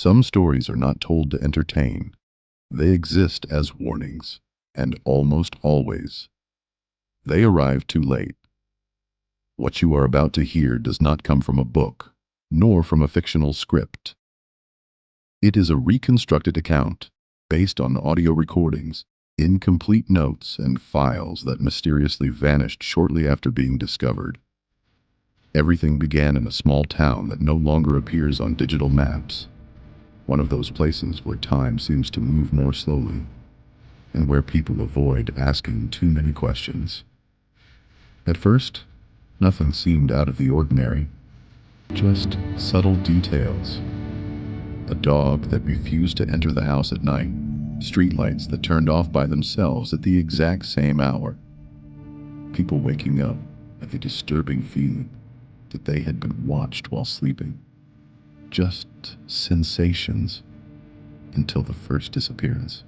Some stories are not told to entertain. They exist as warnings, and almost always, they arrive too late. What you are about to hear does not come from a book, nor from a fictional script. It is a reconstructed account, based on audio recordings, incomplete notes, and files that mysteriously vanished shortly after being discovered. Everything began in a small town that no longer appears on digital maps. One of those places where time seems to move more slowly, and where people avoid asking too many questions. At first, nothing seemed out of the ordinary, just subtle details. A dog that refused to enter the house at night, streetlights that turned off by themselves at the exact same hour, people waking up with a disturbing feeling that they had been watched while sleeping. Just sensations until the first disappearance.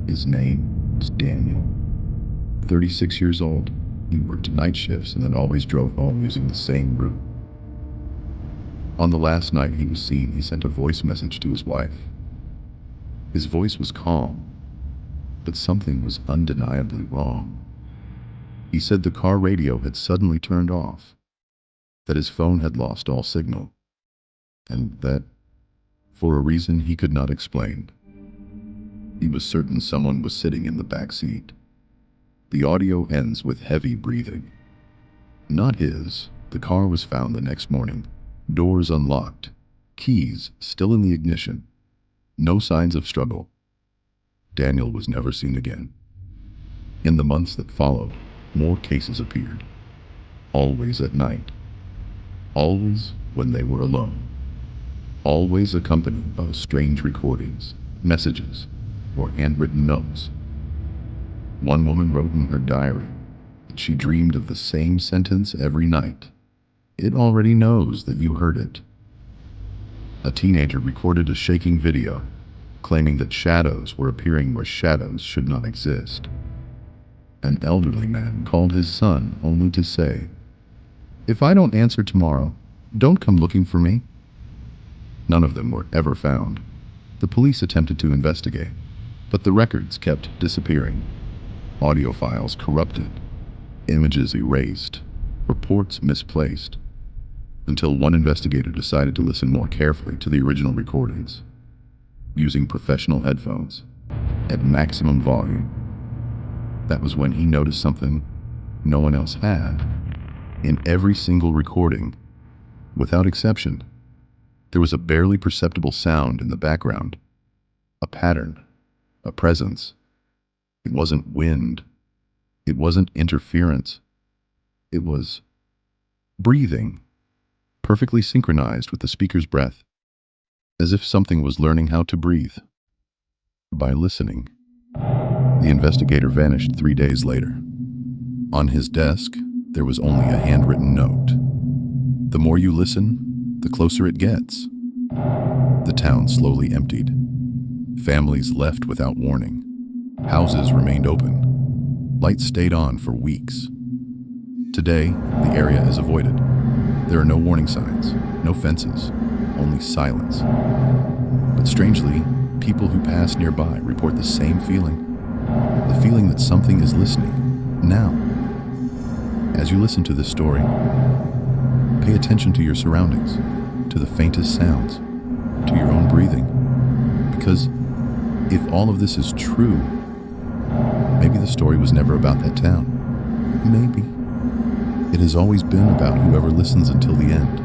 His name was Daniel. 36 years old, he worked night shifts and then always drove home using the same route. On the last night he was seen, he sent a voice message to his wife. His voice was calm, but something was undeniably wrong. He said the car radio had suddenly turned off, that his phone had lost all signal, and that, for a reason he could not explain, he was certain someone was sitting in the back seat. The audio ends with heavy breathing. Not his. The car was found the next morning, doors unlocked, keys still in the ignition. No signs of struggle. Daniel was never seen again. In the months that followed, more cases appeared. Always at night. Always when they were alone. Always accompanied by strange recordings, messages, or handwritten notes. One woman wrote in her diary that she dreamed of the same sentence every night. It already knows that you heard it. A teenager recorded a shaking video, claiming that shadows were appearing where shadows should not exist. An elderly man called his son only to say, "If I don't answer tomorrow, don't come looking for me." None of them were ever found. The police attempted to investigate, but the records kept disappearing. Audio files corrupted, images erased, reports misplaced, until one investigator decided to listen more carefully to the original recordings, using professional headphones at maximum volume. That was when he noticed something no one else had. In every single recording, without exception, there was a barely perceptible sound in the background, a pattern, a presence. It wasn't wind. It wasn't interference. It was breathing, perfectly synchronized with the speaker's breath, as if something was learning how to breathe by listening. The investigator vanished 3 days later. On his desk, there was only a handwritten note. The more you listen, the closer it gets. The town slowly emptied. Families left without warning. Houses remained open. Lights stayed on for weeks. Today, the area is avoided. There are no warning signs, no fences, only silence. But strangely, people who pass nearby report the same feeling. The feeling that something is listening, now. As you listen to this story, pay attention to your surroundings, to the faintest sounds, to your own breathing. Because if all of this is true, maybe the story was never about that town. Maybe. It has always been about whoever listens until the end.